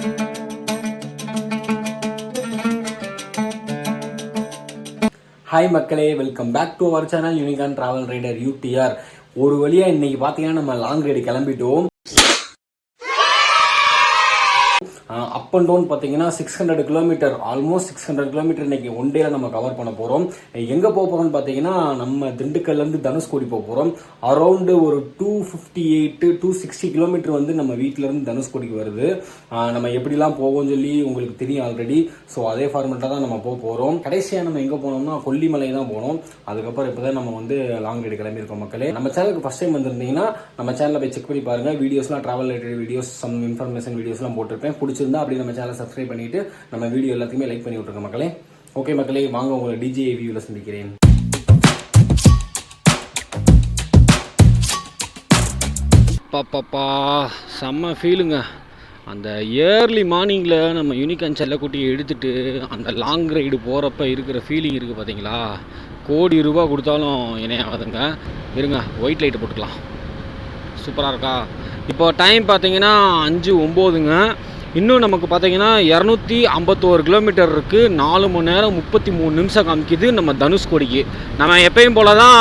Hi மக்களே, welcome back to our channel unicorn travel rider UTR. ஒரு வழியா இன்னைக்கு பார்த்தீங்கன்னா நம்ம லாங் ரைடு கிளம்பிட்டோம். அப் அண்ட் டவுன் பார்த்தீங்கன்னா 600 கிலோமீட்டர், ஆல்மோஸ்ட் 600 கிலோமீட்டர் இன்னைக்கு ஒன் டேல நம்ம கவர் பண்ண போகிறோம். எங்கே போக போகிறோம்னு பார்த்தீங்கன்னா நம்ம திண்டுக்கல்லேருந்து தனுஷ்கோடி போக போகிறோம். அரௌண்டு ஒரு 258 260 கிலோமீட்டர் வந்து நம்ம வீட்டிலேருந்து தனுஷ்கோடிக்கு வருது. நம்ம எப்படிலாம் போவோம்னு சொல்லி உங்களுக்கு தெரியும் ஆல்ரெடி. ஸோ அதே ஃபார்மெட்டாக தான் நம்ம போக போகிறோம். கடைசியாக நம்ம எங்கே போனோம்னா கொல்லிமலை தான் போனோம். அதுக்கப்புறம் இப்போ தான் நம்ம வந்து லாங் ரைடு கிளம்பியிருக்கோம். மக்களே, நம்ம சேனலுக்கு ஃபஸ்ட் டைம் வந்திருந்தீங்கன்னா நம்ம சேனலில் போய் செக் பண்ணி பாருங்கள். வீடியோஸ்லாம் travel related videos, some information வீடியோஸ்லாம் போட்டிருப்பேன். பிடிச்சிருந்தா அப்படி நம்ம சேனலை சப்ஸ்கிரைப் பண்ணிட்டு நம்ம வீடியோ எல்லாத்தையுமே லைக் பண்ணி விட்டுருங்க மக்களே. ஓகே மக்களே, வாங்க உங்களை டிஜே வியூவில் சந்திக்கிறேன். பாப்பாப்பா செம்ம ஃபீலுங்க. அந்த ஏர்லி மார்னிங்கில் நம்ம யூனிகான் செல்லக்குட்டியை எடுத்துகிட்டு அந்த லாங் ரைடு போகிறப்ப இருக்கிற ஃபீலிங் இருக்குது பார்த்தீங்களா. கோடி ரூபா கொடுத்தாலும் இணையாகாதுங்க. இருங்க, ஒயிட் லைட்டு போட்டுக்கலாம். சூப்பராக இருக்கா? இப்போ டைம் பார்த்தீங்கன்னா 5:09. இன்னும் நமக்கு பார்த்தீங்கன்னா 251 கிலோமீட்டர் இருக்குது. 4 மணி நேரம் 33 நிமிஷம் காமிக்குது நம்ம தனுஷ்கோடிக்கு. நம்ம எப்பயும் போல தான்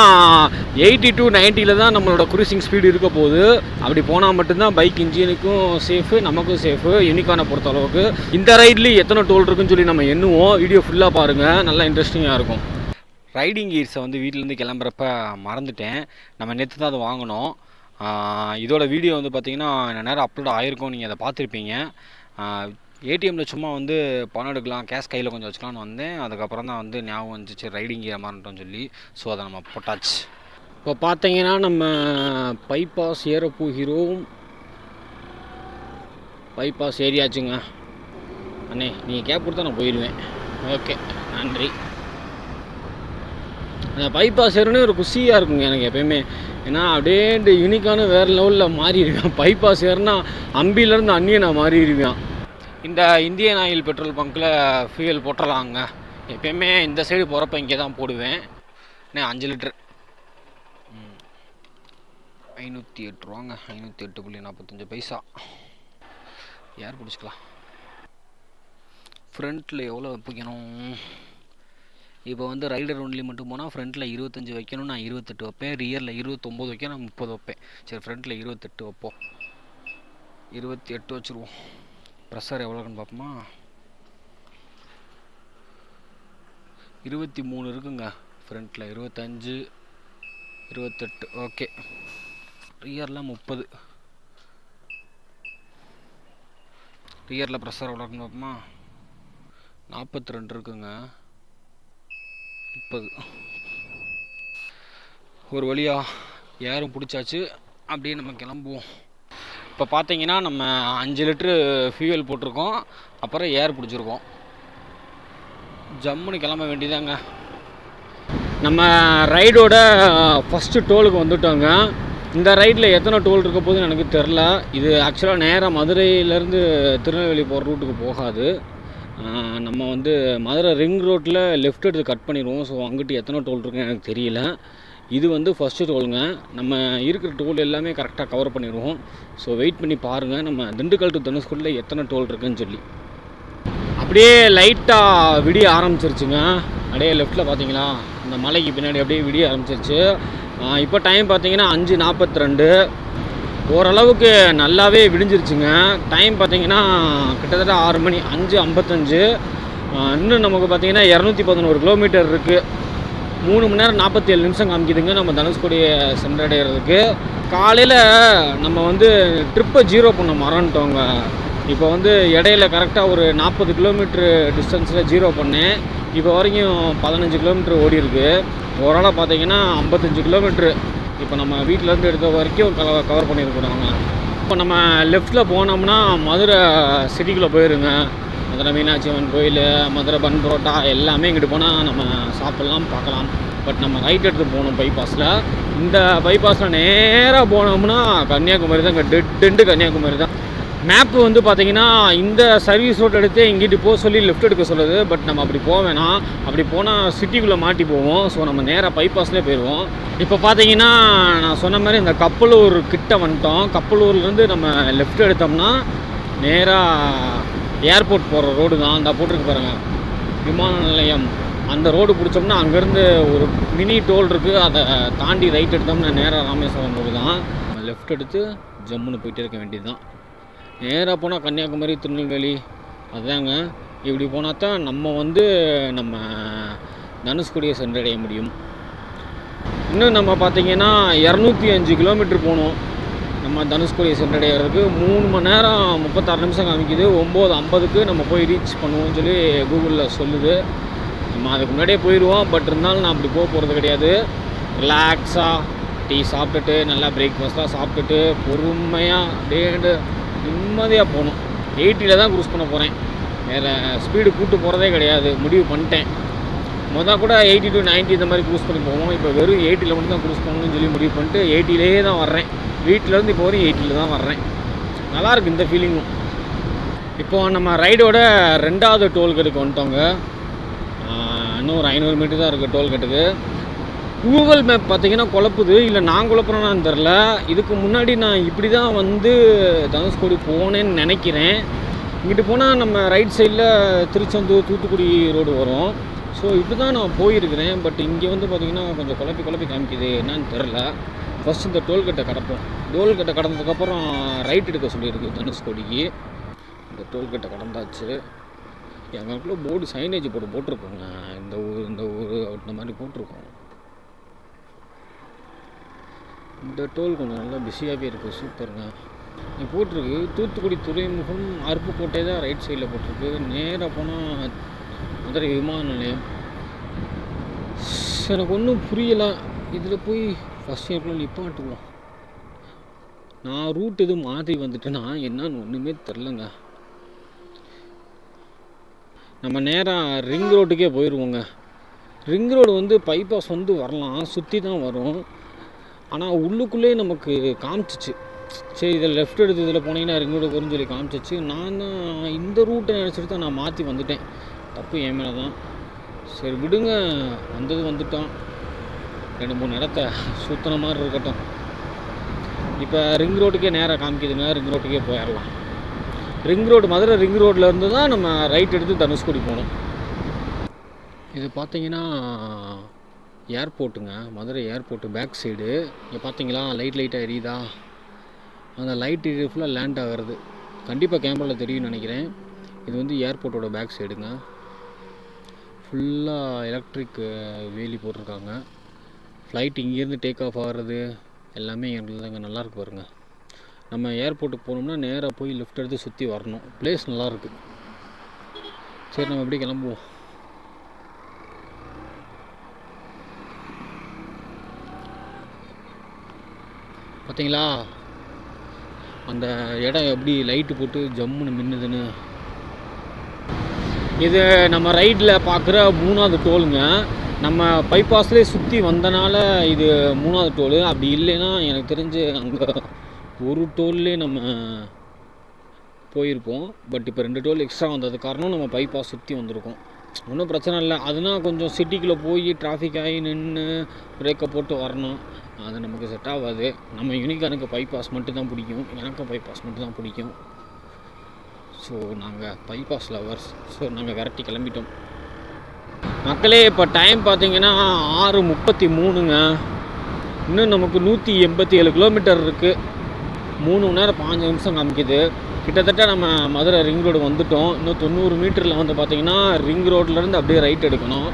80 to 90 தான் நம்மளோட க்ரூசிங் ஸ்பீடு இருக்க போகுது. அப்படி போனால் மட்டும்தான் பைக் இன்ஜினுக்கும் சேஃபு, நமக்கும் சேஃபு. யூனிகானை பொறுத்த அளவுக்கு இந்த ரைட்லேயும் எத்தனை டோல் இருக்குன்னு சொல்லி நம்ம எண்ணுவோம். வீடியோ ஃபுல்லாக பாருங்கள், நல்லா இன்ட்ரெஸ்டிங்காக இருக்கும். ரைடிங் கீர்ஸை வந்து வீட்டிலேருந்து கிளம்புறப்ப மறந்துட்டேன். நம்ம நேற்று தான் அதை வாங்கினோம். இதோட வீடியோ வந்து பார்த்திங்கன்னா நேரம் அப்லோட் ஆகிருக்கும், நீங்கள் அதை பார்த்துருப்பீங்க. ஏடிஎம்மில் சும்மா வந்து பணம் எடுக்கலாம், கேஷ் கையில் கொஞ்சம் வச்சுக்கலான்னு வந்தேன். அதுக்கப்புறம் தான் வந்து ஞாபகம் வந்துச்சு ரைடிங் கியர் மாறட்டோம்னு சொல்லி. ஸோ அதை நம்ம போட்டாச்சு. இப்போ பார்த்தீங்கன்னா நம்ம பைபாஸ் ஏற போகிறோம். பைபாஸ் ஏறியாச்சுங்க. அண்ணே, நீங்கள் கேப் கொடுத்தா நான் போயிடுவேன். ஓகே, நன்றி. அந்த பைபாஸ் ஏறுனே ஒரு குஷியாக இருக்குங்க எனக்கு எப்பயுமே. ஏன்னா அப்படியே இந்த யூனிக்கான வேறு லெவலில் மாறிடுவேன். பைபாஸ் ஏறுனா அம்பிலேருந்து அந்நியன் நான் மாறிடுவேன். இந்த இந்தியன் ஆயில் பெட்ரோல் பங்க்கில் ஃபியூயல் போட்டுடலாங்க. எப்பயுமே இந்த சைடு போகிறப்ப இங்கே தான் போடுவேன். 5 லிட்டர் 508 ரூபாங்க. 508.45 யார் பிடிச்சிக்கலாம். ஃப்ரண்ட்டில் எவ்வளோ வைக்கணும்? இப்போ வந்து ரைடர் ஒன்லி மட்டும் போனால் ஃப்ரண்ட்டில் 25 வைக்கணும். நான் 28 வைப்பேன். ரியரில் 29 வைக்கணும். நான் 30 வைப்பேன். சரி, ஃப்ரண்ட்டில் 28 வைப்போம். 28 வச்சுருவோம். ப்ரெஷர் எவ்வளோக்குன்னு பார்ப்போமா? 23 இருக்குங்க ஃப்ரண்ட்டில். 25 28 ஓகே. ரியரில் 30. ரியரில் ப்ரெஷர் எவ்வளோக்குன்னு பார்ப்போமா? 42 இருக்குங்க. 30. ஒரு வழியாக ஏரும் பிடிச்சாச்சு. அப்படியே நம்ம கிளம்புவோம். இப்போ பார்த்தீங்கன்னா நம்ம 5 லிட்ரு ஃபியூயல் போட்டிருக்கோம். அப்புறம் ஏர் பிடிச்சிருக்கோம். ஜம்முன்னு கிளம்ப வேண்டியதாங்க. நம்ம ரைடோட ஃபஸ்ட்டு டோலுக்கு வந்துட்டோங்க. இந்த ரைடில் எத்தனை டோல் இருக்க போதுன்னு எனக்கு தெரில. இது ஆக்சுவலாக நேராக மதுரையிலேருந்து திருநெல்வேலி போகிற ரூட்டுக்கு போகாது. நம்ம வந்து மதுரை ரிங் ரோட்டில் லெஃப்ட் எடுத்து கட் பண்ணிடுவோம். ஸோ அங்கிட்டு எத்தனை டோல் இருக்குன்னு எனக்கு தெரியல. இது வந்து ஃபஸ்ட்டு டோலுங்க. நம்ம இருக்கிற டோல் எல்லாமே கரெக்டாக கவர் பண்ணிடுவோம். ஸோ வெயிட் பண்ணி பாருங்கள் நம்ம திண்டுக்கல் டு தனுஷ்கோடியில் எத்தனை டோல் இருக்குன்னு சொல்லி. அப்படியே லைட்டாக விடிய ஆரம்பிச்சிருச்சுங்க. அப்படியே லெஃப்ட்டில் பார்த்தீங்களா, இந்த மலைக்கு பின்னாடி அப்படியே விடிய ஆரம்பிச்சிருச்சு. இப்போ டைம் பார்த்தீங்கன்னா 5:42. ஓரளவுக்கு நல்லாவே விடிஞ்சிருச்சுங்க. டைம் பார்த்திங்கன்னா கிட்டத்தட்ட 6 மணி 5:55. இன்னும் நமக்கு பார்த்திங்கன்னா 211 கிலோமீட்டர் இருக்குது. 3 மணி நேரம் 47 நிமிஷம் காமிக்குதுங்க நம்ம தனுஷ்கோடியை சென்றடைகிறதுக்கு. காலையில் நம்ம வந்து ட்ரிப்பை 0 பண்ண மறந்துட்டோங்க. இப்போ வந்து இடையில கரெக்டாக ஒரு 40 கிலோமீட்ரு டிஸ்டன்ஸில் 0 பண்ணேன். இப்போ வரைக்கும் 15 கிலோமீட்ரு ஓடி இருக்குது. ஓரளவு பார்த்திங்கன்னா 55 கிலோமீட்ரு இப்போ நம்ம வீட்டிலேருந்து எடுத்த வரைக்கும் கவர் பண்ணியிருக்கிறோங்க. இப்போ நம்ம லெஃப்ட்டில் போனோம்னா மதுரை சிட்டிக்குள்ளே போயிருங்க. மதுரை மீனாட்சி அம்மன் கோயில், மதுரை பன் புரோட்டா எல்லாமே இங்கிட்டு போனால் நம்ம சாப்பிட்லாம், பார்க்கலாம். பட் நம்ம ரைட் எடுத்து போகணும் பைபாஸில். இந்த பைபாஸில் நேராக போனோம்னா கன்னியாகுமரி தான். இங்கே டெட்டு கன்னியாகுமரி தான். மேப்பு வந்து பார்த்திங்கன்னா இந்த சர்வீஸ் ரோட் எடுத்து இங்கிட்டு போக சொல்லி லெஃப்ட் எடுக்க சொல்லுது. பட் நம்ம அப்படி போக வேணாம். அப்படி போனால் சிட்டிக்குள்ளே மாட்டி போவோம். ஸோ நம்ம நேராக பைபாஸ்லேயே போயிடுவோம். இப்போ பார்த்தீங்கன்னா நான் சொன்ன மாதிரி இந்த கப்பலூர் கிட்ட வந்துட்டோம். கப்பலூர்லேருந்து நம்ம லெஃப்ட் எடுத்தோம்னா நேராக ஏர்போர்ட் போகிற ரோடு தான். அந்த போட்டிருக்கு பாருங்கள், விமான நிலையம். அந்த ரோடு பிடிச்சோம்னா அங்கேருந்து ஒரு மினி டோல் இருக்குது, அதை தாண்டி ரைட் எடுத்தோம்னா நேராக ராமேஸ்வரம் ரோடு தான். லெஃப்ட் எடுத்து ஜம்முன்னு போயிட்டே இருக்க வேண்டியது தான். நேராக போனால் கன்னியாகுமரி, திருநெல்வேலி அதுதாங்க. இப்படி போனால் தான் நம்ம தனுஷ்கோடியை சென்றடைய முடியும். இன்னும் நம்ம பார்த்திங்கன்னா 205 கிலோமீட்டர் போகணும் நம்ம தனுஷ்கோடியை சென்றடைகிறதுக்கு. 3 மணி நேரம் 36 நிமிஷம் காமிக்குது. 9:50க்கு நம்ம போய் ரீச் பண்ணுவோம்னு சொல்லி கூகுளில் சொல்லுது. நம்ம அதுக்கு முன்னாடியே போயிடுவோம். பட் இருந்தாலும் நான் அப்படி போகிறது கிடையாது. ரிலாக்ஸாக டீ சாப்பிட்டுட்டு நல்லா பிரேக்ஃபாஸ்ட்டாக சாப்பிட்டுட்டு பொறுமையாக டேண்டு நிம்மதியாக போகணும். 80ல் தான் க்ரூஸ் பண்ண போகிறேன். வேறு ஸ்பீடு கூட்டு போகிறதே கிடையாது, முடிவு பண்ணிட்டேன். மொதல் கூட 80 to 90 இந்த மாதிரி க்ரூஸ் பண்ணி போவோம். இப்போ வெறும் 80ல் மட்டும் தான் க்ரூஸ் பண்ணணும்னு சொல்லி முடிவு பண்ணிட்டு 80லே தான் வர்றேன். வீட்டிலேருந்து இப்போ வரையும் 80ல் தான் வர்றேன். நல்லாயிருக்கு இந்த ஃபீலிங்கும். இப்போது நம்ம ரைடோட 2வது டோல்கேட்டுக்கு வந்துட்டோங்க. இன்னும் ஒரு 500 மீட்டர் தான் இருக்குது டோல்கேட்டுக்கு. கூகுள் மேப் பார்த்திங்கன்னா குழப்புது, இல்லை நான் குழப்புறேன்னு தெரில. இதுக்கு முன்னாடி நான் இப்படி தான் தனுஷ்கோடி போனேன்னு நினைக்கிறேன். இங்கிட்டு போனால் நம்ம ரைட் சைடில் திருச்செந்தூர், தூத்துக்குடி ரோடு வரும். ஸோ இப்படி தான் நான் போயிருக்கிறேன். பட் இங்கே பார்த்திங்கன்னா கொஞ்சம் குழப்பி காமிக்குது, என்னன்னு தெரில. ஃபஸ்ட் இந்த டோல்கேட்டை கடப்போம். டோல்கேட்டை கடந்ததுக்கப்புறம் ரைட் எடுக்க சொல்லியிருக்கு தனுஷ்கோடிக்கு. இந்த டோல்கேட்டை கடந்தாச்சு. எங்களுக்குள்ள போர்டு சைனேஜ் போட்டிருக்கோங்க. இந்த ஊர் அந்த மாதிரி போட்டிருக்கோம். இந்த டோல் கொஞ்சம் நல்லா பிஸியாகவே இருக்குது. சூப்பருங்க. இது போட்டிருக்கு தூத்துக்குடி துறைமுகம், அருப்புக்கோட்டை தான் ரைட் சைடில் போட்டிருக்கு. நேராக போனால் மதுரை விமான நிலையம். எனக்கு ஒன்றும் புரியலை. இதில் போய் ஃபஸ்ட் இயர்க்குள்ள நிப்பாட்டுவோம். நான் ரூட் எதுவும் மாற்றி வந்துட்டேன்னா என்னன்னு ஒன்றுமே தெரிலங்க. நம்ம நேராக ரிங் ரோட்டுக்கே போயிடுவோங்க. ரிங் ரோடு பைபாஸ் வரலாம், சுற்றி தான் வரும். ஆனால் உள்ளுக்குள்ளே நமக்கு காமிச்சிச்சு. சரி, இதில் லெஃப்ட் எடுத்து இதில் போனீங்கன்னா ரிங் ரோடு வரும்னு சொல்லி காமிச்சிச்சு. நான் தான் இந்த ரூட்டை நினச்சிட்டு தான் நான் மாற்றி வந்துட்டேன். தப்பு என் மேலே தான். சரி விடுங்க, வந்துட்டோம். 2-3 இடத்த சுற்றின மாதிரி இருக்கட்டும். இப்போ ரிங் ரோட்டுக்கே நேராக காமிக்குதுங்க. ரிங் ரோட்டுக்கே போயிடலாம். ரிங் ரோடு, மதுரை ரிங் ரோட்லேருந்து தான் நம்ம ரைட் எடுத்து தனுஷ்கோடி போகணும். இது பார்த்தீங்கன்னா ஏர்போர்ட்டுங்க, மதுரை ஏர்போர்ட்டு பேக் சைடு. இங்கே பார்த்தீங்களா லைட்டாக எரியுதா? அந்த லைட் இது ஃபுல்லாக லேண்ட் ஆகிறது. கண்டிப்பாக கேமராவில் தெரியும்னு நினைக்கிறேன். இது ஏர்போர்ட்டோட பேக் சைடுங்க. ஃபுல்லாக எலக்ட்ரிக் வேலி போட்டிருக்காங்க. ஃப்ளைட் இங்கேருந்து டேக் ஆஃப் ஆகிறது எல்லாமே எங்களுக்கு தாங்க. நல்லாயிருக்கு பாருங்கள். நம்ம ஏர்போர்ட்டுக்கு போனோம்னா நேராக போய் லெஃப்ட் எடுத்து சுற்றி வரணும். பிளேஸ் நல்லாயிருக்கு. சரி, நம்ம எப்படி கிளம்புவோம். பார்த்தீங்களா அந்த இடம் எப்படி லைட்டு போட்டு ஜம்முன்னு மின்னுதுன்னு. இது நம்ம ரைட்டில் பார்க்குற 3வது டோலுங்க. நம்ம பைபாஸ்லேயே சுற்றி வந்தனால இது 3வது டோலு. அப்படி இல்லைன்னா எனக்கு தெரிஞ்சு அங்கே ஒரு டோல்லே நம்ம போயிருப்போம். பட் இப்போ 2 டோல் எக்ஸ்ட்ரா வந்தது காரணம் நம்ம பைபாஸ் சுற்றி வந்திருக்கோம். ஒன்றும் பிரச்சனை இல்லை. அதுனால் கொஞ்சம் சிட்டிக்குள்ளே போய் டிராஃபிக் ஆகி நின்று பிரேக்கை போட்டு வரணும். அது நமக்கு செட் ஆகாது. நம்ம யூனிகானுக்கு பைபாஸ் மட்டும் தான் பிடிக்கும். எனக்கும் பைபாஸ் மட்டும் தான் பிடிக்கும். ஸோ நாங்கள் பைபாஸ் லவர்ஸ். ஸோ நாங்கள் விரட்டி கிளம்பிட்டோம். மக்களே இப்போ டைம் பார்த்தீங்கன்னா 6:33ங்க. இன்னும் நமக்கு 187 கிலோமீட்டர் இருக்குது. 3 மணி நேரம் 5 நிமிஷம் காமிக்குது. கிட்டத்தட்ட நம்ம மதுரை ரிங் ரோடு வந்துவிட்டோம். இன்னும் 90 மீட்டரில் பார்த்தீங்கன்னா ரிங் ரோட்லேருந்து அப்படியே ரைட் எடுக்கணும்.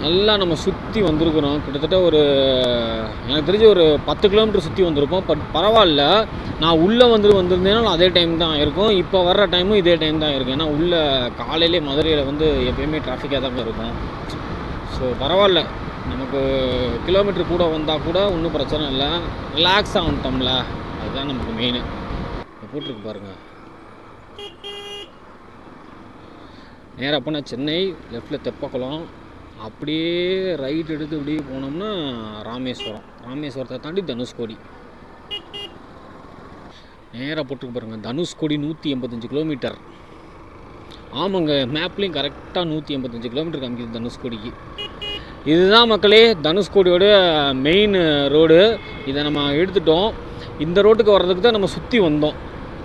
நல்லா நம்ம சுற்றி வந்திருக்கிறோம். கிட்டத்தட்ட எனக்கு தெரிஞ்ச ஒரு 10 கிலோமீட்டர் சுற்றி வந்திருப்போம். பட் பரவாயில்ல, நான் உள்ளே வந்திருந்தேனாலும் அதே டைம் தான் இருக்கும். இப்போ வர்ற டைமும் இதே டைம் தான் இருக்கும். ஏன்னா உள்ளே காலையிலே மதுரையில் எப்போயுமே டிராஃபிக்காக தான் இருக்கும். ஸோ பரவாயில்ல, நமக்கு கிலோமீட்டர் கூட வந்தால் கூட ஒன்றும் பிரச்சனை இல்லை. ரிலாக்ஸாக வந்துட்டோம்ல, அதுதான் நமக்கு மெயின். போட்டிருக்கு பாருங்கள். நேராக போனால் சென்னை, லெஃப்டில் தெப்பக்குளம், அப்படியே ரைட் எடுத்து இப்படியே போனோம்னா ராமேஸ்வரத்தை தாண்டி தனுஷ்கோடி. நேராக போட்டுருக்கு பாருங்கள். தனுஷ்கோடி 185 கிலோமீட்டர். ஆமாங்க, மேப்லேயும் கரெக்டாக 185 கிலோமீட்டர் காமிக்குது தனுஷ்கோடிக்கு. இதுதான் மக்களே தனுஷ்கோடியோட மெயின் ரோடு. இதை நம்ம எடுத்துட்டோம். இந்த ரோட்டுக்கு வர்றதுக்கு தான் நம்ம சுற்றி வந்தோம்.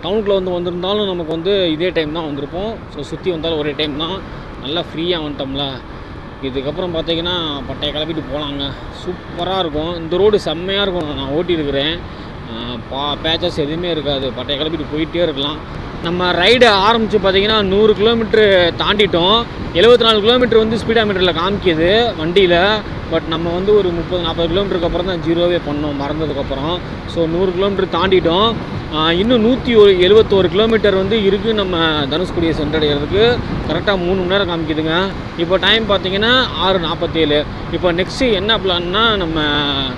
டவுனுக்குள்ளே வந்திருந்தாலும் நமக்கு வந்து இதே டைம் தான் வந்திருப்போம். ஸோ சுற்றி வந்தாலும் ஒரே டைம் தான். நல்லா ஃப்ரீயாக வந்துட்டோம்ல. இதுக்கப்புறம் பார்த்தீங்கன்னா பட்டையை கிளப்பிட்டு போகலாங்க. சூப்பராக இருக்கும். இந்த ரோடு செம்மையாக இருக்கும். நான் ஓட்டியிருக்கிறேன். பேச்சஸ் எதுவுமே இருக்காது. பட்டையை கிளப்பிட்டு போயிட்டே இருக்கலாம். நம்ம ரைடு ஆரம்பித்து பார்த்தீங்கன்னா 100 கிலோமீட்ரு தாண்டிட்டோம். 74 கிலோமீட்டர் வந்து ஸ்பீடாமீட்டரில் காமிக்கிது வண்டியில். பட் நம்ம வந்து ஒரு 30-40 கிலோமீட்டருக்கு அப்புறம் தான் ஜீரோவே பண்ணோம் மறந்ததுக்கப்புறம். So 100 kilometre தாண்டிட்டோம். இன்னும் 171 கிலோமீட்டர் வந்து இருக்குது நம்ம தனுஷ்கோடியை சென்றடைகிறதுக்கு. கரெக்டாக 3 மணி நேரம் காமிக்குதுங்க. இப்போ டைம் பார்த்தீங்கன்னா 6:47. இப்போ நெக்ஸ்ட்டு என்ன பிளான்னா, நம்ம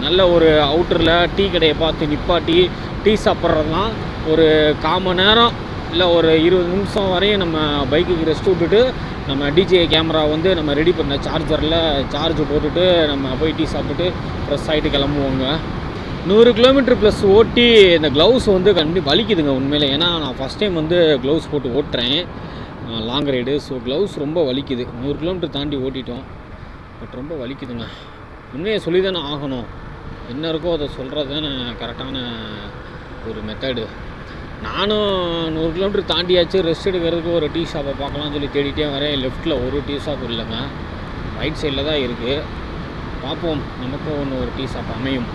நல்ல ஒரு அவுட்டரில் டீ கடையை பார்த்து நிப்பாட்டி டீ சாப்பிட்றது தான். ஒரு 1/4 மணி நேரம் இல்லை ஒரு 20 நிமிஷம் வரையும் நம்ம பைக்குக்கு ரெஸ்ட் விட்டுட்டு நம்ம டிஜே கேமரா வந்து நம்ம ரெடி பண்ண சார்ஜரில் சார்ஜ் போட்டுட்டு நம்ம போய் டீ சாப்பிட்டுட்டு ஃப்ரெஷ் ஆகிட்டு கிளம்புவோங்க. 100 கிலோமீட்டர் ப்ளஸ் ஓட்டி இந்த க்ளவுஸ் வந்து வலிக்குதுங்க உண்மையிலே. ஏன்னா நான் ஃபஸ்ட் டைம் வந்து க்ளவுஸ் போட்டு ஓட்டுறேன் லாங் ரைடு. ஸோ க்ளவுஸ் ரொம்ப வலிக்குது. 100 கிலோமீட்டர் தாண்டி ஓட்டிட்டோம். பட் ரொம்ப வலிக்குதுங்க. உண்மையை சொல்லி தானே ஆகணும். என்ன இருக்கோ அதை சொல்கிறது தானே கரெக்டான ஒரு மெத்தடு. நானும் 100 கிலோமீட்டர் தாண்டியாச்சு. ரெஸ்ட் எடுக்கிறதுக்கு ஒரு டீ ஷாப்பை பார்க்கலாம்னு சொல்லி தேடிட்டே வரேன். லெஃப்ட்டில் ஒரு டீ ஷாப் இல்லைங்க, ரைட் சைடில் தான் இருக்குது. பார்ப்போம் நமக்கும் ஒன்று ஒரு டீ ஷாப் அமையும்.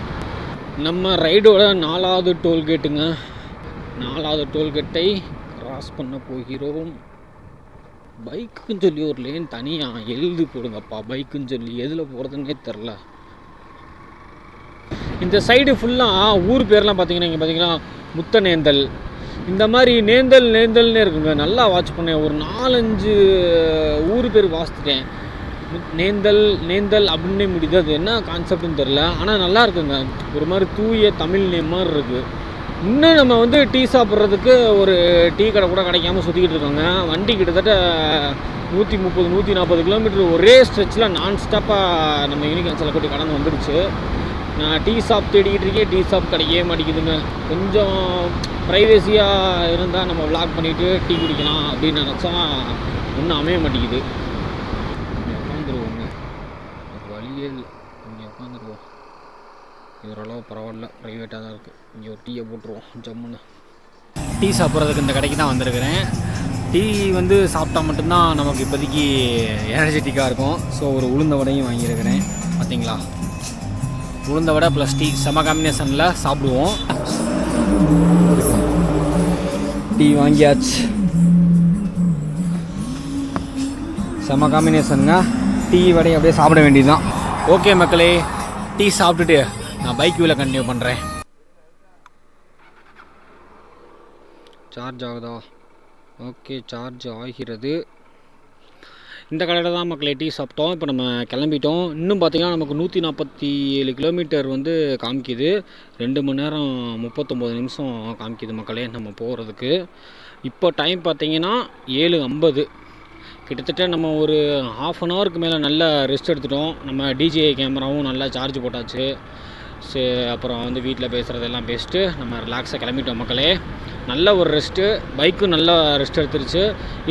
நம்ம ரைடோட 4வது டோல்கேட்டுங்க. 4வது டோல்கேட்டை கிராஸ் பண்ண போகிறோம். பைக்குன்னு சொல்லி ஒரு லேன் தனியாக எழுதி போடுங்கப்பா. பைக்குன்னு சொல்லி எதில் போகிறதுன்னே தெரில. இந்த சைடு ஃபுல்லாக ஊர் பேர்லாம் பார்த்தீங்கன்னா இங்கே பார்த்தீங்கன்னா முத்தநேந்தல் இந்த மாதிரி நேந்தல்னே இருக்குங்க. நல்லா வாட்ச் பண்ணேன். ஒரு 4-5 ஊர் பேர் வாசித்துட்டேன். நேந்தல் அப்படின்னே முடியுது. அது என்ன கான்செப்ட்னு தெரில. ஆனால் நல்லா இருக்குங்க. ஒரு மாதிரி தூய தமிழ் நேம் மாதிரி இருக்குது. இன்னும் நம்ம வந்து டீ சாப்பிட்றதுக்கு ஒரு டீ கடை கூட கிடைக்காம சுற்றிக்கிட்டு இருக்கோங்க. வண்டி கிட்டத்தட்ட 130-140 கிலோமீட்டர் ஒரே ஸ்ட்ரெச்சில் நான் ஸ்டாப்பாக நம்ம யூனிகான் செல்லக்குட்டி கடந்து வந்துடுச்சு. நான் டீ ஷாப் தேடிக்கிட்டு இருக்கேன். டீ ஷாப் கிடைக்கவே மாட்டேங்குதுங்க. கொஞ்சம் ப்ரைவேசியாக இருந்தால் நம்ம விளாக் பண்ணிவிட்டு டீ குடிக்கலாம் அப்படின்னு நினச்சா ஒன்றும் அமைய மாட்டேங்குது. இங்கே உட்காந்துருவோங்க. வழியே இல்லை. இங்கே உட்காந்துருவோம். இது ஓரளவு பரவாயில்ல, ப்ரைவேட்டாக தான் இருக்குது. இங்கே ஒரு டீயை போட்டுருவோம் ஜம்முன்னு. டீ சாப்பிட்றதுக்கு இந்த கடைக்கு தான் வந்திருக்கிறேன். டீ வந்து சாப்பிட்டா மட்டும்தான் நமக்கு இப்போதைக்கு எனர்ஜெட்டிக்காக இருக்கும். ஸோ ஒரு உளுந்த வடையும் வாங்கியிருக்கிறேன். பார்த்தீங்களா, உளுந்த வடை ப்ளஸ் டீ செம காம்பினேஷனில் சாப்பிடுவோம். டீ வாங்கியாச்சு. செம காம்பினேஷனுங்க. டீ வடையை அப்படியே சாப்பிட வேண்டியதுதான். ஓகே மக்களே, டீ சாப்பிட்டுட்டு நான் பைக் வீல கண்டினியூ பண்ணுறேன். சார்ஜ் ஆகுதா? ஓகே, சார்ஜ் ஆகிறது. இந்த கடையில் தான் மக்களே டீ சாப்பிட்டோம். இப்போ நம்ம கிளம்பிட்டோம். இன்னும் பார்த்திங்கன்னா நமக்கு 147 கிலோமீட்டர் வந்து காமிக்குது. 2 மணி நேரம் 39 நிமிஷம் காமிக்குது மக்களே நம்ம போகிறதுக்கு. இப்போ டைம் பார்த்திங்கன்னா 7:50. கிட்டத்தட்ட நம்ம ஒரு 1/2 அன் ஹவருக்கு மேலே நல்லா ரெஸ்ட் எடுத்துட்டோம். நம்ம டிஜே கேமராவும் நல்லா சார்ஜ் போட்டாச்சு. அப்புறம் வந்து வீட்டில் பேசுகிறதெல்லாம் பேசிட்டு நம்ம ரிலாக்ஸாக கிளம்பிட்டோம் மக்களே. நல்ல ஒரு ரெஸ்ட்டு. பைக்கும் நல்லா ரெஸ்ட் எடுத்துருச்சு.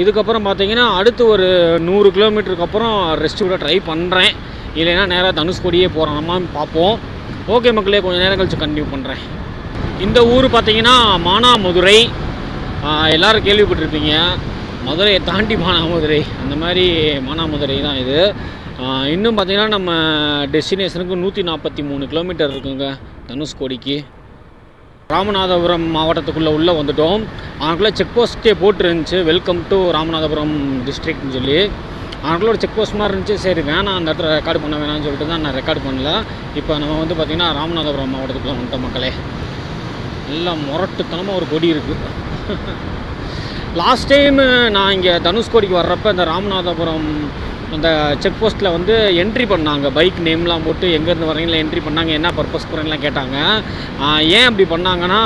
இதுக்கப்புறம் பார்த்திங்கன்னா அடுத்து ஒரு 100 கிலோமீட்டருக்கு அப்புறம் ரெஸ்ட் விட ட்ரை பண்ணுறேன். இல்லைன்னா நேராக தனுஷ்கோடியே போகிறோமான்னு பார்ப்போம். ஓகே மக்களே, கொஞ்சம் நேரம் கழிச்சு கண்டினியூ பண்ணுறேன். இந்த ஊர் பார்த்திங்கன்னா மானாமதுரை. எல்லோரும் கேள்விப்பட்டிருப்பீங்க. மதுரையை தாண்டி மானாமதுரை, அந்த மாதிரி மானாமதுரை தான் இது. இன்னும் பார்த்திங்கன்னா நம்ம டெஸ்டினேஷனுக்கு 143 கிலோமீட்டர் இருக்குங்க தனுஷ்கோடிக்கு. ராமநாதபுரம் மாவட்டத்துக்குள்ளே உள்ளே வந்துட்டோம். அவங்களுக்குள்ளே செக் போஸ்ட்டே போட்டுருந்துச்சு, வெல்கம் டு ராமநாதபுரம் டிஸ்ட்ரிக்ட்னு சொல்லி. அவங்களுக்குள்ள ஒரு செக் போஸ்ட் மாதிரி இருந்துச்சு. சரி வேணாம், அந்த இடத்துல ரெக்கார்டு பண்ண வேணாம்னு சொல்லிட்டு தான் நான் ரெக்கார்டு பண்ணல. இப்போ நம்ம வந்து பார்த்திங்கன்னா ராமநாதபுரம் மாவட்டத்துக்குள்ளே வந்துட்டோம் மக்களே. நல்லா முரட்டுத்தனமாக ஒரு கொடி இருக்குது. லாஸ்ட் டைம் நான் இங்கே தனுஷ்கோடிக்கு வர்றப்போ இந்த ராமநாதபுரம் அந்த செக் போஸ்ட்டில் வந்து என்ட்ரி பண்ணாங்க. பைக் நேம்லாம் போட்டு எங்கேருந்து வரீங்களா என்ட்ரி பண்ணாங்க. என்ன பர்பஸ் போகிறீங்கலாம் கேட்டாங்க. ஏன் அப்படி பண்ணாங்கன்னா,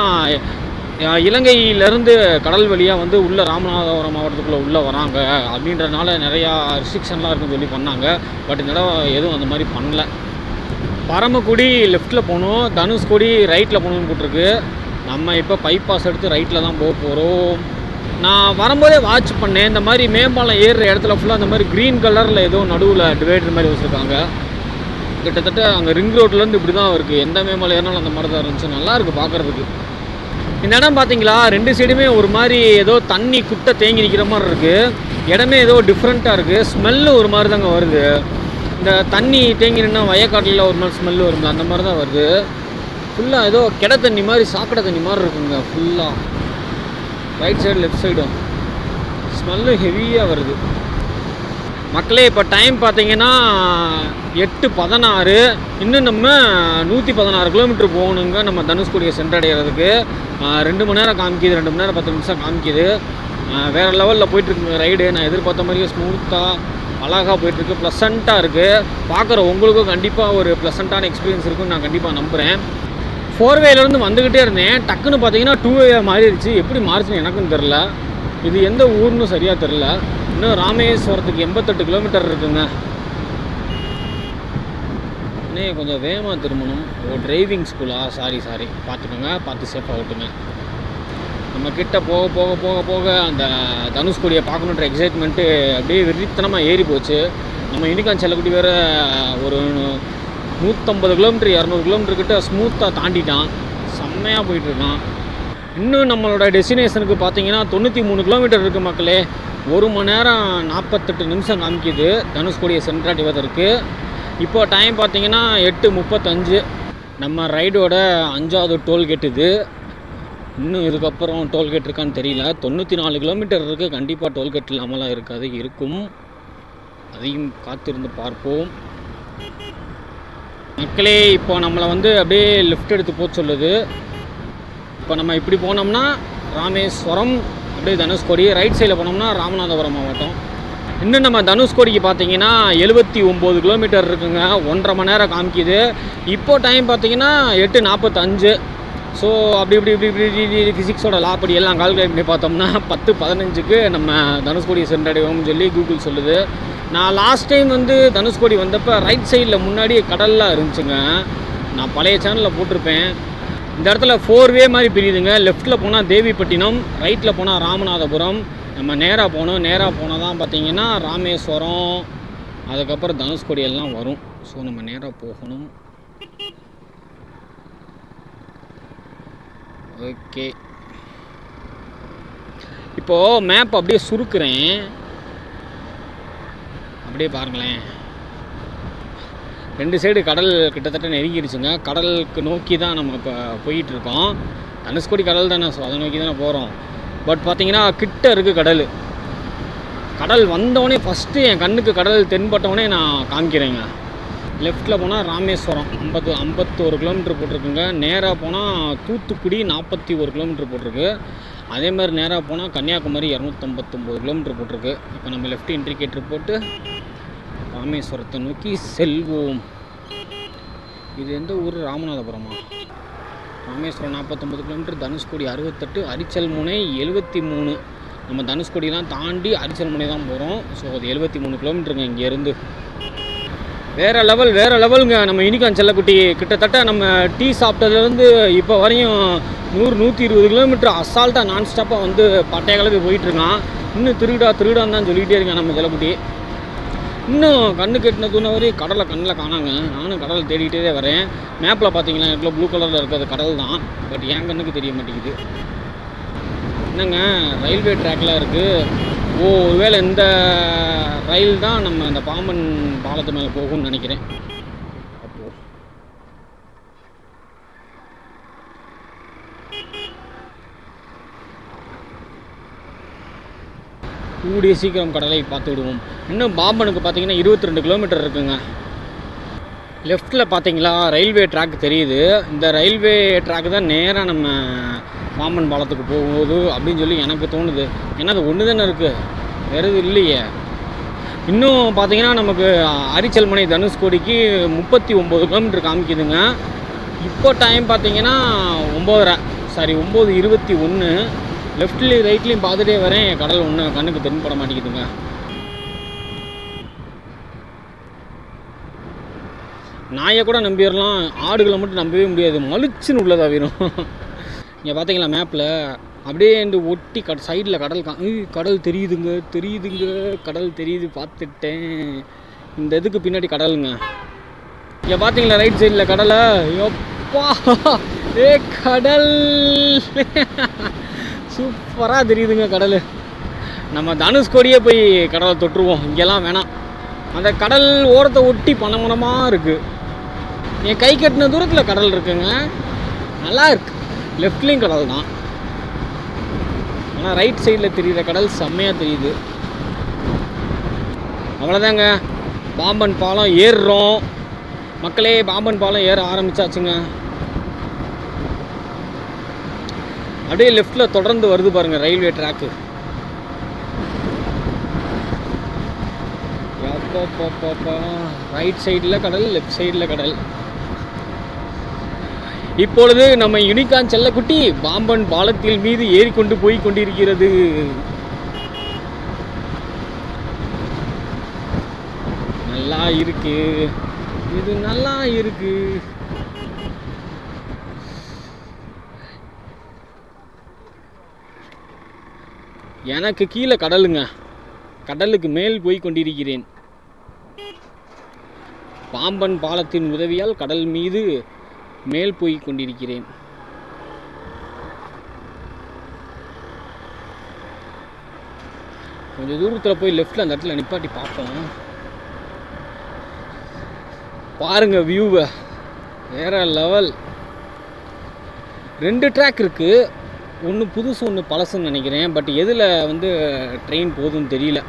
இலங்கையிலேருந்து கடல் வழியாக வந்து உள்ளே ராமநாதபுரம் மாவட்டத்துக்குள்ளே உள்ளே வராங்க அப்படின்றதுனால நிறையா ரெஸ்ட்ரிக்ஷன்லாம் இருக்குன்னு சொல்லி பண்ணாங்க. பட் இந்த தடவை எதுவும் அந்த மாதிரி பண்ணல. பரமக்குடி லெஃப்ட்டில் போகணும், தனுஷ்கோடி ரைட்டில் போகணுன்னு போட்டிருக்கு. நம்ம இப்போ பைபாஸ் எடுத்து ரைட்டில் தான் போக போகிறோம். நான் வரும்போதே வாட்ச் பண்ணேன். இந்த மாதிரி மேம்பாலம் ஏறுற இடத்துல ஃபுல்லாக அந்த மாதிரி க்ரீன் கலரில் ஏதோ நடுவில் டிவைடர் மாதிரி வச்சுருக்காங்க. கிட்டத்தட்ட அங்கே ரிங் ரோட்லேருந்து இப்படி தான் இருக்குது. எந்த மேம்பாலம் ஏறினாலும் அந்த மாதிரி தான் இருந்துச்சு. நல்லாயிருக்கு பார்க்குறதுக்கு. இந்த இடம் பார்த்தீங்களா, 2 சைடுமே ஒரு மாதிரி ஏதோ தண்ணி குட்டை தேங்கி நிற்கிற மாதிரி இருக்குது. இடமே ஏதோ டிஃப்ரெண்ட்டாக இருக்குது. ஸ்மெல்லு ஒரு மாதிரி தாங்க வருது. இந்த தண்ணி தேங்கி நின்னா வயக்காட்டில் ஒரு மாதிரி ஸ்மெல்லு வரும்ல, அந்த மாதிரி தான் வருது. ஃபுல்லாக ஏதோ கிட தண்ணி மாதிரி, சாக்கடை தண்ணி மாதிரி இருக்குங்க ஃபுல்லாக. ரைட் சைடு லெஃப்ட் சைடும் ஸ்மெல்லு ஹெவியாக வருது. மக்களே இப்போ டைம் பார்த்தீங்கன்னா 8:16. இன்னும் நம்ம 116 கிலோமீட்டர் போகணுங்க நம்ம தனுஷ்கோடியை சென்றடைகிறதுக்கு. 2 மணி நேரம் காமிக்கிது, 2 மணி நேரம் 10 நிமிஷம் காமிக்கிது. வேறு லெவலில் போயிட்டுருக்குங்க ரைடு. நான் எதிர்பார்த்த மாதிரியே ஸ்மூத்தாக அழகாக போயிட்டுருக்கு, ப்ளசண்ட்டாக இருக்குது. பார்க்குற உங்களுக்கும் கண்டிப்பாக ஒரு ப்ளசண்ட்டான எக்ஸ்பீரியன்ஸ் இருக்குன்னு நான் கண்டிப்பாக நம்புகிறேன். 4வேலேருந்து வந்துக்கிட்டே இருந்தேன். டக்குன்னு பார்த்தீங்கன்னா 2வே மாறிடுச்சு. எப்படி மாறிச்சுன்னு எனக்கும் தெரில. இது எந்த ஊர்னு சரியாக தெரில. இன்னும் ராமேஸ்வரத்துக்கு 88 கிலோமீட்டர் இருக்குங்க. அண்ணே கொஞ்சம் வேகமாக திரும்பணும். டிரைவிங் ஸ்கூலா? சாரி பார்த்துக்கோங்க, பார்த்து சேஃபாக ஓட்டுங்க. நம்ம கிட்ட போக போக போக போக அந்த தனுஷ்கோடியை பார்க்கணுன்ற எக்ஸைட்மெண்ட்டு அப்படியே வெறித்தனமாக ஏறி போச்சு. நம்ம யூனிகார்ன் செல்லக்குட்டி வேறு ஒரு 150 கிலோமீட்டர் 200 கிலோமீட்டர் கிட்ட ஸ்மூத்தாக தாண்டிட்டான். செம்மையாக போயிட்டுருக்கான். இன்னும் நம்மளோட டெஸ்டினேஷனுக்கு பார்த்தீங்கன்னா 93 கிலோமீட்டர் இருக்குது மக்களே. 1 மணி நேரம் 48 நிமிஷம் காமிக்குது தனுஷ்கோடியை சென்றடைவதற்கு. இப்போ டைம் பார்த்தீங்கன்னா 8:35. நம்ம ரைடோட 5வது டோல்கேட் இது. இன்னும் இதுக்கப்புறம் டோல்கேட் இருக்கான்னு தெரியல. 94 கிலோமீட்டர் இருக்குது. கண்டிப்பாக டோல்கேட் இல்லாமலாம் இருக்காது, இருக்கும். அதையும் காத்திருந்து பார்ப்போம். மக்களே இப்போ நம்மளை அப்படியே லிஃப்ட் எடுத்து போக சொல்லுது. இப்போ நம்ம இப்படி போனோம்னா ராமேஸ்வரம், அப்படியே தனுஷ்கோடி. ரைட் சைடில் போனோம்னா ராமநாதபுரம் மாவட்டம். இன்னும் நம்ம தனுஷ்கோடிக்கு பார்த்தீங்கன்னா 79 கிலோமீட்டர் இருக்குங்க. 1.5 மணி நேரம் காமிக்குது. இப்போ டைம் பார்த்தீங்கன்னா 8:45. ஸோ அப்படி இப்படி இப்படி இப்படி ஃபிசிக்ஸோட லா படி எல்லாம் கால்குலேட் பண்ணி பார்த்தோம்னா 10:15க்கு நம்ம தனுஷ்கோடியை சென்றடைவோம்னு சொல்லி கூகுள் சொல்லுது. நான் லாஸ்ட் டைம் தனுஷ்கோடி வந்தப்போ ரைட் சைடில் முன்னாடி கடல்லாம் இருந்துச்சுங்க. நான் பழைய சேனலில் போட்டிருப்பேன். இந்த இடத்துல 4வே மாதிரி பிரியுதுங்க. லெஃப்ட்டில் போனால் தேவிப்பட்டினம், ரைட்டில் போனால் ராமநாதபுரம். நம்ம நேராக போனோம். நேராக போனால் தான் பார்த்தீங்கன்னா ராமேஸ்வரம், அதுக்கப்புறம் தனுஷ்கோடி எல்லாம் வரும். ஸோ நம்ம நேராக போகணும். ஓகே, இப்போது மேப் அப்படியே சுருக்குறேன், அப்படியே பாருங்களேன். 2 சைடு கடல் கிட்டத்தட்ட நெருங்கிடுச்சுங்க. கடலுக்கு நோக்கி தான் நம்ம இப்போ போயிட்டுருக்கோம். தனுஷ்கோடி கடல் தானே, ஸோ அதை நோக்கி தானே போகிறோம். பட் பார்த்தீங்கன்னா கிட்ட இருக்குது கடல். கடல் வந்தோடனே ஃபஸ்ட்டு என் கண்ணுக்கு கடல் தென்பட்டவொடனே நான் காமிக்கிறேங்க. லெஃப்ட்டில் போனால் ராமேஸ்வரம் 51 கிலோமீட்டர் போட்டிருக்குங்க. நேராக போனால் தூத்துக்குடி 41 கிலோமீட்டர் போட்டிருக்கு. அதே மாதிரி நேராக போனால் கன்னியாகுமரி 259 கிலோமீட்டர் போட்டிருக்கு. இப்போ நம்ம லெஃப்ட் இண்டிகேட்டர் போட்டு ராமேஸ்வரத்தை நோக்கி செல்வோம். இது எந்த ஊர்? ராமநாதபுரமா? ராமேஸ்வரம் 49 கிலோமீட்டர், தனுஷ்கோடி 68, அரிச்சல் முனை 73. நம்ம தனுஷ்கோடிலாம் தாண்டி அரிச்சல் முனை தான் போகிறோம். ஸோ அது 73 கிலோமீட்டருங்க இங்கேருந்து. வேறு லெவலுங்க. நம்ம யூனிகார்ன் செல்லக்குட்டி கிட்டத்தட்ட நம்ம டீ சாப்பிட்டதுலேருந்து இப்போ வரையும் 100-120 கிலோமீட்டர் அசால்ட்டாக நான் ஸ்டாப்பாக பட்டைய கலப்பி போயிட்டுருக்கான். இன்னும் திருடான்னு தான் சொல்லிகிட்டே இருக்கேன் நம்ம செல்லக்குட்டி. இன்னும் கண்ணு கெட்டின தூண வரையும் கடலை கண்ணில் காணாங்க. நானும் கடலை தேடிக்கிட்டே தான் வரேன். மேப்பில் பார்த்தீங்கன்னா எவ்வளோ ப்ளூ கலரில் இருக்கிறது கடல் தான். பட் என் கண்ணுக்கு தெரிய மாட்டேங்குது. என்னங்க ரயில்வே ட்ராக்லாம் இருக்குது. ஒருவேளை இந்த ரயில் தான் நம்ம அந்த பாம்பன் பாலத்து மேலே போகும்னு நினைக்கிறேன். அப்போது கூடிய சீக்கிரம் கடலை பார்த்து விடுவோம். இன்னும் பாம்பனுக்கு பார்த்தீங்கன்னா 22 கிலோமீட்டர் இருக்குங்க. லெஃப்ட்டில் பார்த்தீங்களா ரயில்வே ட்ராக் தெரியுது. இந்த ரயில்வே ட்ராக் தான் நேராக நம்ம பாம்பன் பாலத்துக்கு போகும்போது அப்படின்னு சொல்லி எனக்கு தோணுது. ஏன்னா அது ஒன்று தானே இருக்குது, வேறு எதுவும் இல்லையே. இன்னும் பார்த்தீங்கன்னா நமக்கு அரிச்சல் முனை தனுஷ்கோடிக்கு 39 கிலோமீட்டர் காமிக்குதுங்க. இப்போ டைம் பார்த்தீங்கன்னா 9:21. லெஃப்ட்லேயும் ரைட்லேயும் பார்த்துட்டே வரேன். கடல் ஒன்று கண்ணுக்கு தென்பட மாட்டேங்குதுங்க. நாயை கூட நம்பிடலாம், ஆடுகளை மட்டும் நம்பவே முடியாது. மலிச்சுன்னு உள்ளதா வேணும். இங்கே பார்த்தீங்களா மேப்பில் அப்படியே ஒட்டி சைடில் கடல் தெரியுதுங்க. கடல் தெரியுது, பார்த்துட்டேன். இந்த இதுக்கு பின்னாடி கடலுங்க. இங்கே பார்த்தீங்களா ரைட் சைடில் கடலை. எப்பா ஏ கடல் சூப்பராக தெரியுதுங்க கடல். நம்ம தனுஷ்கோடியே போய் கடலை தொட்டுருவோம், இங்கெல்லாம் வேணாம். அந்த கடல் ஓரத்தை ஒட்டி பனமனமாக இருக்குது. என் கை கட்டின தூரத்தில் கடல் இருக்குங்க, நல்லா இருக்கு. லெஃப்ட்லேயும் கடல் தான், ஆனால் ரைட் சைடில் தெரியுற கடல் செம்மையாக தெரியுது. அவ்வளோதாங்க, பாம்பன் பாலம் ஏறுறோம் மக்களே. பாம்பன் பாலம் ஏற ஆரம்பிச்சாச்சுங்க. அப்படியே லெஃப்டில் தொடர்ந்து வருது பாருங்கள் ரயில்வே ட்ராக்கு. ரைட் சைடில் கடல், லெஃப்ட் சைடில் கடல். இப்பொழுது நம்ம யூனிகார்ன் செல்லக்குட்டி பாம்பன் பாலத்தில் மீது ஏறிக்கொண்டு போய் கொண்டிருக்கிறது. நல்லா இருக்கு, இது நல்லா இருக்கு. எனக்கு கீழே கடலுங்க, கடலுக்கு மேல் போய் கொண்டிருக்கிறேன். பாம்பன் பாலத்தின் உதவியால் கடல் மீது மேல் போய் கொண்டிருக்கிறேன். கொஞ்சம் தூரத்தில் போய் லெஃப்டில் அந்த இடத்துல நிப்பாட்டி பார்ப்போம். பாருங்க வியூவை, வேற லெவல். 2 ட்ராக் இருக்குது, ஒன்று புதுசு ஒன்று பழசுன்னு நினைக்கிறேன். பட் எதில் வந்து ட்ரெயின் போகுதுன்னு தெரியல.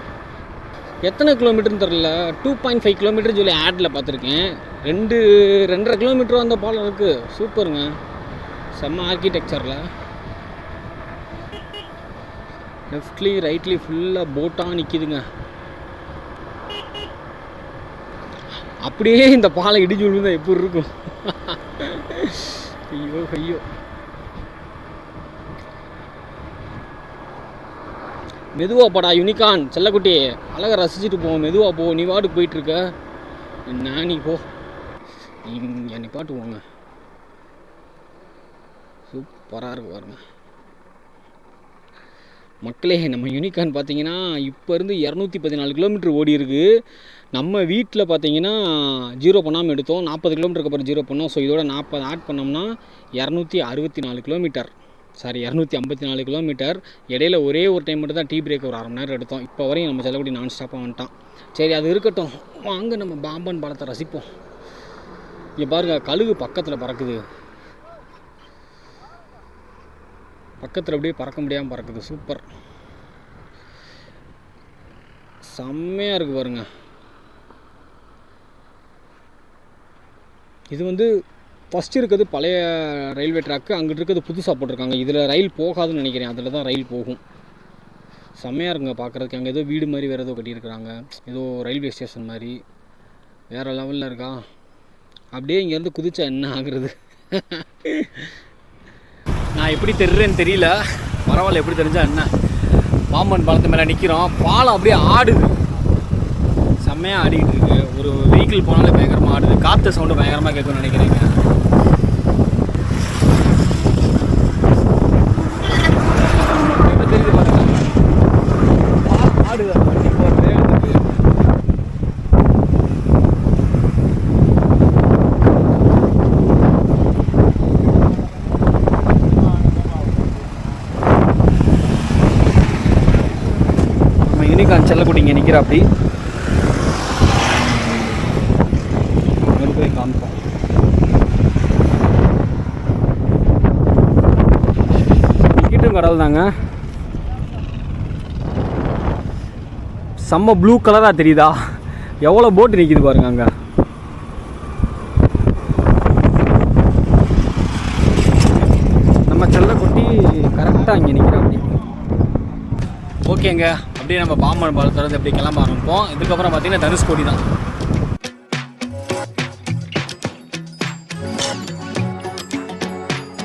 எத்தனை கிலோமீட்டர்னு தெரில, 2.5 கிலோமீட்டர்னு சொல்லி ஆடில் பார்த்துருக்கேன். 2.5 கிலோமீட்டரும் அந்த பாலம் இருக்குது. சூப்பருங்க, செம்ம ஆர்கிடெக்சரில். லெஃப்ட்லேயும் ரைட்லேயும் ஃபுல்லாக போட்டாக நிற்கிதுங்க. அப்படியே இந்த பாலம் இடிஞ்சு விழுந்தா எப்படி இருக்கும்? ஐயோ ஐயோ. மெதுவாக போடா யூனிகார்ன் செல்லக்குட்டி, அழகாக ரசிச்சுட்டு போவோம். மெதுவாக போ, நீ வாட்டுக்கு போயிட்டுருக்க. என்ன நீ போ, என்னை பாட்டு போங்க. சூப்பராக இருக்கு பாருங்க மக்களே. நம்ம யூனிகார்ன் பார்த்தீங்கன்னா இப்போ இருந்து 214 கிலோமீட்டர் ஓடி இருக்கு. நம்ம வீட்டில் பார்த்தீங்கன்னா 0 பண்ணாமல் எடுத்தோம். 40 கிலோமீட்டருக்கு அப்புறம் 0 பண்ணோம். ஸோ இதோட 40 ஆட் பண்ணோம்னா 264 கிலோமீட்டர், சாரி 254 கிலோமீட்டர். இடையில ஒரே ஒரு டைம் மட்டும் தான் டீ பிரேக் ஒரு 1/2 மணி நேரம் எடுத்தோம். இப்போ வரையும் நம்ம செல்லக்குடி நான் ஸ்டாப்பாக வந்துட்டான். சரி அது இருக்கட்டும், வாங்க நம்ம பாம்பன் பாலத்தை ரசிப்போம். இங்கே பாருங்க, கழுகு பக்கத்தில் பறக்குது. பக்கத்தில் அப்படியே பறக்க முடியாமல் பறக்குது. சூப்பர், செம்மையாக இருக்குது பாருங்க. இது வந்து ஃபஸ்ட்டு இருக்கிறது பழைய ரயில்வே ட்ராக்கு, அங்கிட்டு இருக்கிறது புதுசாக போட்டிருக்காங்க. இதில் ரயில் போகாதுன்னு நினைக்கிறேன், அதில் தான் ரயில் போகும். செம்மையாக இருக்குங்க பார்க்குறதுக்கு. அங்கே ஏதோ வீடு மாதிரி வேறு ஏதோ கட்டியிருக்கிறாங்க, ஏதோ ரயில்வே ஸ்டேஷன் மாதிரி வேறு லெவலில் இருக்கா. அப்படியே இங்கேருந்து குதிச்சா என்ன ஆகுறது? நான் எப்படி தெரிறேன்னு தெரியல, பரவாயில்ல, எப்படி தெரிஞ்சால் என்ன. பாம்பன் பாலத்து மேலே நிற்கிறோம், பாலம் அப்படியே ஆடுது, செம்மையாக ஆடிக்கிட்டு இருக்கு. ஒரு வெஹிக்கிள் போனாலே பயங்கரமாக ஆடுது, காற்று சவுண்டு பயங்கரமாக கேட்கும்னு நினைக்கிறேங்க. இப்போ தெரியுது பாருங்க, ஆடுது வண்டி போகிற வேகத்துக்கு. நம்ம யூனிகார்ன் செல்லக்குட்டி இங்கே நிற்கிற அப்படி போய் காமிப்போம். இங்கிட்டும் கடல் தாங்க, செம்ம ப்ளூ கலராக தெரியுதா? எவ்வளோ போட்டு நிற்கிது பாருங்க அங்கே. நம்ம செல்லக்குட்டி கரெக்டாக இங்கே நிற்கிற அப்படி. ஓகேங்க, அப்படியே நம்ம பாம்பன் பாலத்தை அப்படி கிளம்ப ஆரம்பிப்போம். இதுக்கப்புறம் பார்த்தீங்கன்னா தனுஷ்கோடி தான்.